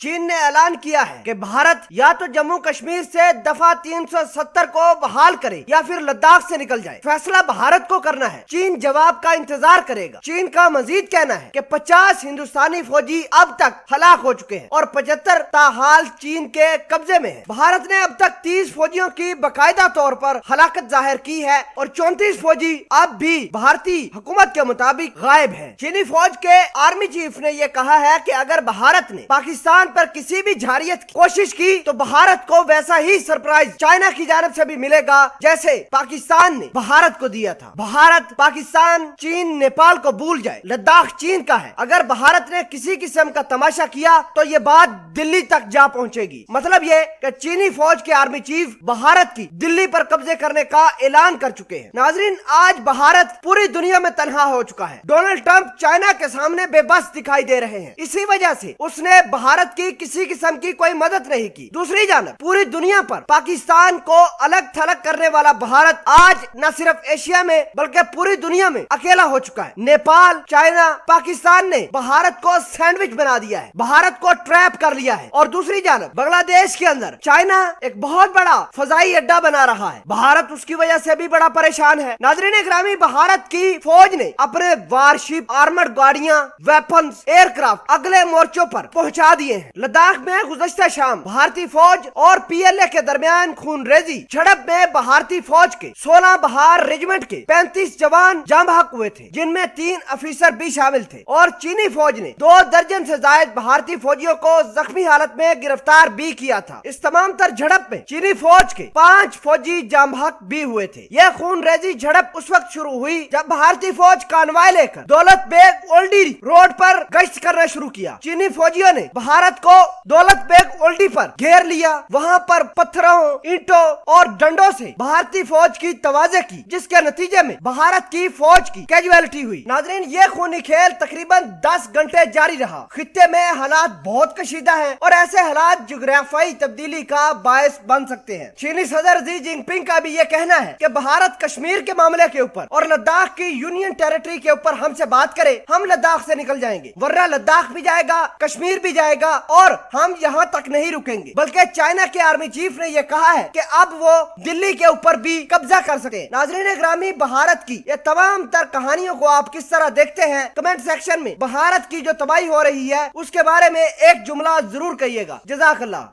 چین نے اعلان کیا ہے کہ بھارت یا تو جموں کشمیر سے دفعہ 370 کو بحال کرے یا پھر لداخ سے نکل جائے۔ فیصلہ بھارت کو کرنا ہے، چین جواب کا انتظار کرے گا۔ چین کا مزید کہنا ہے کہ 50 ہندوستانی فوجی اب تک ہلاک ہو چکے ہیں اور 75 تاحال چین کے قبضے میں ہیں۔ بھارت نے اب تک 30 فوجیوں کی باقاعدہ طور پر ہلاکت ظاہر کی ہے اور 34 فوجی اب بھی بھارتی حکومت کے مطابق غائب ہیں۔ چینی فوج کے آرمی چیف نے یہ کہا ہے کہ اگر بھارت نے پاکستان پر کسی بھی جارحیت کی کوشش کی تو بھارت کو ویسا ہی سرپرائز چائنا کی جانب سے بھی ملے گا جیسے پاکستان نے بھارت کو دیا تھا۔ بھارت، پاکستان، چین، نیپال کو بھول جائے، لداخ چین کا ہے۔ اگر بھارت نے کسی قسم کا تماشا کیا تو یہ بات دلی تک جا پہنچے گی۔ مطلب یہ کہ چینی فوج کے آرمی چیف بھارت کی دلی پر قبضے کرنے کا اعلان کر چکے ہیں۔ ناظرین، آج بھارت پوری دنیا میں تنہا ہو چکا ہے۔ ڈونلڈ ٹرمپ چائنا کے سامنے بے بس دکھائی دے رہے ہیں، اسی وجہ سے اس نے بھارت کی کسی قسم کی کوئی مدد نہیں کی۔ دوسری جانب پوری دنیا پر پاکستان کو الگ تھلگ کرنے والا بھارت آج نہ صرف ایشیا میں بلکہ پوری دنیا میں اکیلا ہو چکا ہے۔ نیپال، چائنا، پاکستان نے بھارت کو سینڈوچ بنا دیا ہے، بھارت کو ٹریپ کر لیا ہے، اور دوسری جانب بنگلہ دیش کے اندر چائنا ایک بہت بڑا فضائی اڈا بنا رہا ہے۔ بھارت اس کی وجہ سے بھی بڑا پریشان ہے۔ ناظرین اکرامی، بھارت کی فوج نے اپنے وارشپ، آرمڈ گاڑیاں، ویپنز، ایئر کرافٹ اگلے مورچوں پر پہنچا دیے ہیں۔ لداخ میں گزشتہ شام بھارتی فوج اور پی ایل اے کے درمیان خون ریزی جھڑپ میں بھارتی فوج کے 16 بہار ریجمنٹ کے 35 جوان جاں بحق ہوئے تھے، جن میں 3 افیسر بھی شامل تھے، اور چینی فوج نے 2 درجن سے زائد بھارتی فوجیوں کو زخمی حالت میں گرفتار بھی کیا تھا۔ اس تمام تر جھڑپ میں چینی فوج کے 5 فوجی جاں بحق بھی ہوئے تھے۔ یہ خون ریزی جھڑپ اس وقت شروع ہوئی جب بھارتی فوج کانوائے لے کر دولت بیگ اولڈی روڈ پر گشت کرنا شروع کیا۔ چینی فوجیوں نے بھارت کو دولت بیگ اولڈی پر گھیر لیا، وہاں پر پتھروں، اینٹوں اور ڈنڈوں سے بھارتی فوج کی توازے کی، جس کے نتیجے میں بھارت کی فوج کی کیجویلٹی ہوئی۔ ناظرین، یہ خونی کھیل تقریباً 10 گھنٹے جاری رہا۔ خطے میں حالات بہت کشیدہ ہیں اور ایسے حالات جغرافیائی تبدیلی کا باعث بن سکتے ہیں۔ چینی صدر شی جن پنگ کا بھی یہ کہنا ہے کہ بھارت کشمیر کے معاملے کے اوپر اور لداخ کی یونین ٹیریٹری کے اوپر ہم سے بات کرے، ہم لداخ سے نکل جائیں گے، ورنہ لداخ بھی جائے گا، کشمیر بھی جائے گا، اور ہم یہاں تک نہیں رکیں گے۔ بلکہ چائنا کے آرمی چیف نے یہ کہا ہے کہ اب وہ دلی کے اوپر بھی قبضہ کر سکے۔ ناظرین اکرامی، بھارت کی یہ تمام تر کہانیوں کو آپ کس طرح دیکھتے ہیں؟ کمنٹ سیکشن میں بھارت کی جو تباہی ہو رہی ہے اس کے بارے میں ایک جملہ ضرور کہیے گا۔ جزاک اللہ۔